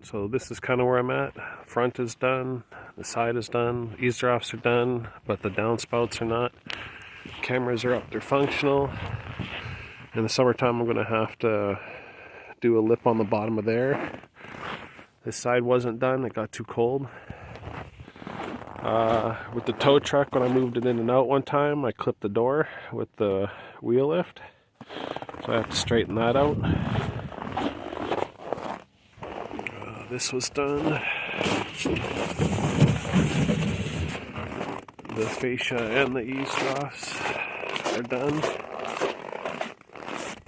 So this is kind of where I'm at. Front is done, the side is done, eavesdrops are done, but the downspouts are not. Cameras are up, they're functional. In the summertime, I'm going to have to do a lip on the bottom of there. This side wasn't done, it got too cold. With the tow truck, when I moved it in and out one time, I clipped the door with the wheel lift. So I have to straighten that out. This was done. The fascia and the eavesdrops are done.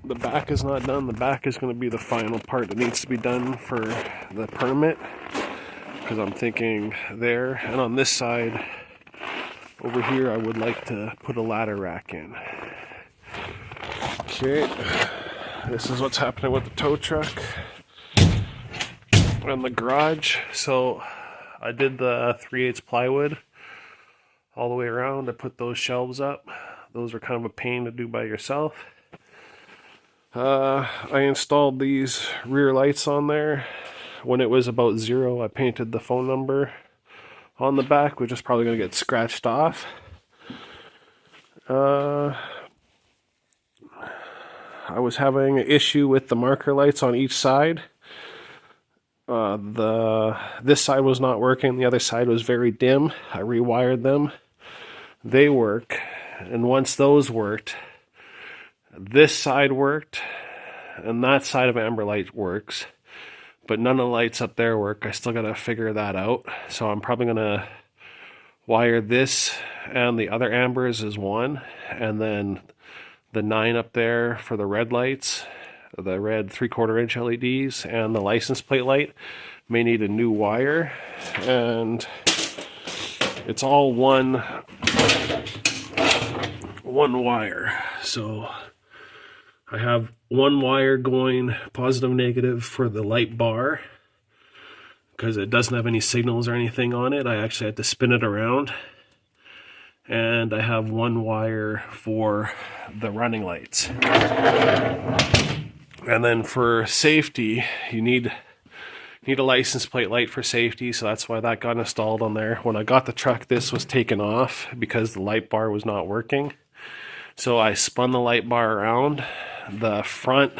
The back is not done. The back is going to be the final part that needs to be done for the permit. Because I'm thinking there, and on this side, over here, I would like to put a ladder rack in. Okay, this is what's happening with the tow truck and the garage. So I did the 3/8 plywood all the way around. I put those shelves up. Those are kind of a pain to do by yourself. I installed these rear lights on there. When it was about 0, I painted the phone number on the back, which is probably going to get scratched off. I was having an issue with the marker lights on each side. This side was not working, the other side was very dim. I rewired them. They work, and once those worked, this side worked, and that side of Amber Light works, but none of the lights up there work. I still gotta figure that out. So I'm probably gonna wire this and the other Ambers as one, and then the 9 up there for the red lights, the red 3/4 inch LEDs, and the license plate light may need a new wire. And it's all one wire. So I have one wire going positive negative for the light bar because it doesn't have any signals or anything on it. I actually had to spin it around. And I have one wire for the running lights. And then for safety, you need a license plate light for safety, so that's why that got installed on there. When I got the truck, this was taken off because the light bar was not working. So I spun the light bar around. The front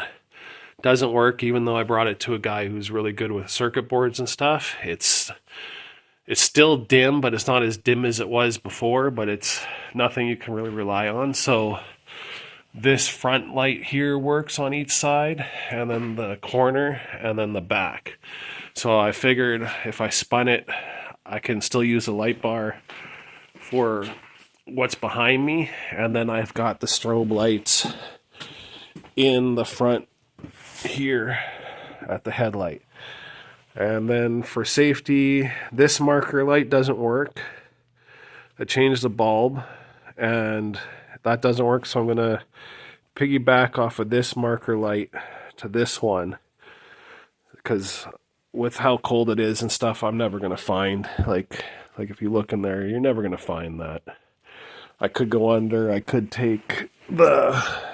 doesn't work, even though I brought it to a guy who's really good with circuit boards and stuff. It's still dim, but it's not as dim as it was before, but it's nothing you can really rely on. So this front light here works on each side, and then the corner, and then the back. So I figured if I spun it, I can still use the light bar for what's behind me, and then I've got the strobe lights in the front here at the headlight. And then for safety, this marker light doesn't work. I changed the bulb, and that doesn't work, so I'm going to piggyback off of this marker light to this one, because with how cold it is and stuff, I'm never going to find, like if you look in there, you're never going to find that. I could go under, I could take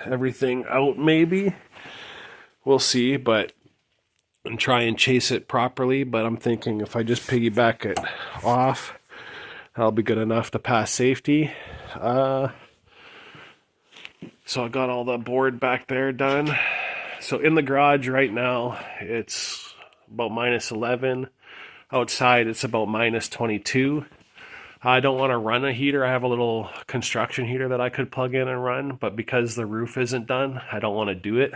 everything out maybe. We'll see, but and try and chase it properly, but I'm thinking if I just piggyback it off, that'll be good enough to pass safety. So I got all the board back there done. So in the garage right now, it's about -11. Outside, it's about -22. I don't want to run a heater. I have a little construction heater that I could plug in and run, but because the roof isn't done, I don't want to do it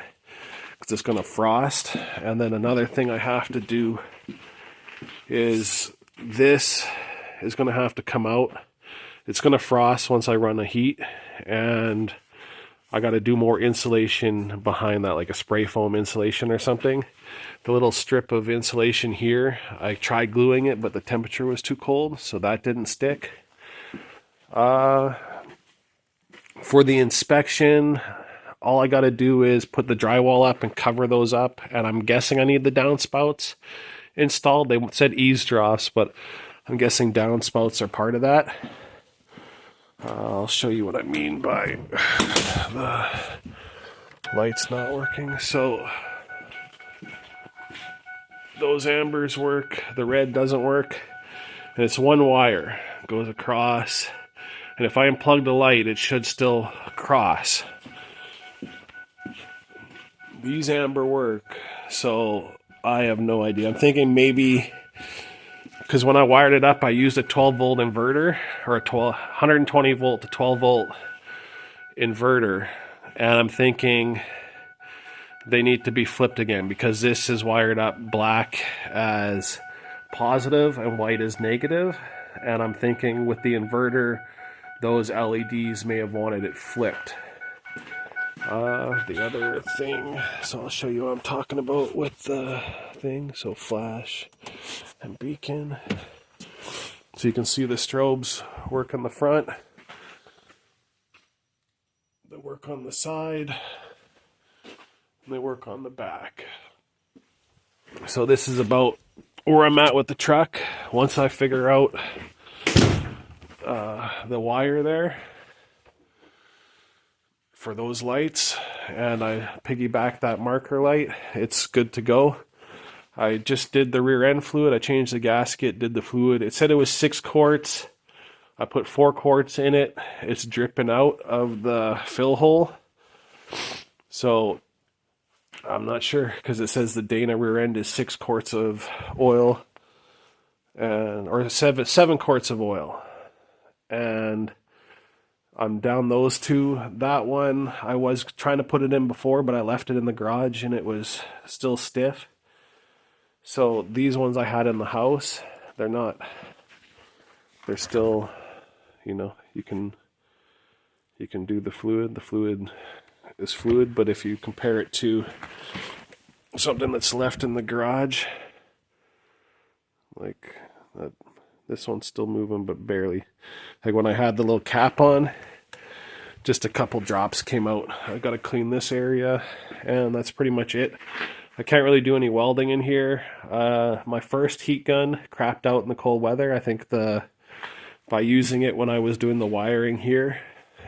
because it's going to frost. And then another thing I have to do is this is going to have to come out. It's going to frost once I run the heat, and I got to do more insulation behind that, like a spray foam insulation or something. The little strip of insulation here, I tried gluing it, but the temperature was too cold, so that didn't stick. For the inspection, all I got to do is put the drywall up and cover those up, and I'm guessing I need the downspouts installed. They said eavesdrops, but I'm guessing downspouts are part of that. I'll show you what I mean by the lights not working. So those ambers work, the red doesn't work. And it's one wire, goes across. And if I unplug the light, it should still cross. These amber work, so I have no idea. I'm thinking maybe, because when I wired it up, I used a 12 volt inverter, or a 120 volt to 12 volt inverter. And I'm thinking they need to be flipped again, because this is wired up black as positive and white as negative. And I'm thinking with the inverter, those LEDs may have wanted it flipped. The other thing, so I'll show you what I'm talking about with the thing. So flash and beacon. So you can see the strobes work on the front. They work on the side. And they work on the back. So this is about where I'm at with the truck. Once I figure out the wire there for those lights, and I piggyback that marker light, it's good to go. I just did the rear end fluid. I changed the gasket, did the fluid. It said it was 6 quarts. I put 4 quarts in it. It's dripping out of the fill hole. So I'm not sure, because it says the Dana rear end is 6 quarts of oil, and or seven quarts of oil. And I'm down those two. That one, I was trying to put it in before, but I left it in the garage and it was still stiff. So these ones I had in the house, they're still, you know, you can do the fluid. The fluid is fluid, but if you compare it to something that's left in the garage, like that, this one's still moving, but barely. Like when I had the little cap on, just a couple drops came out. I got to clean this area, and that's pretty much it. I can't really do any welding in here. My first heat gun crapped out in the cold weather. I think by using it when I was doing the wiring here,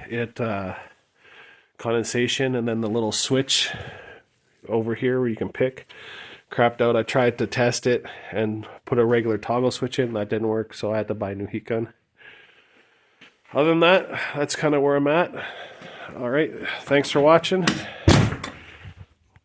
it condensation, and then the little switch over here where you can pick crapped out. I tried to test it and put a regular toggle switch in. That didn't work, so I had to buy a new heat gun. Other than that, that's kind of where I'm at. All right, thanks for watching.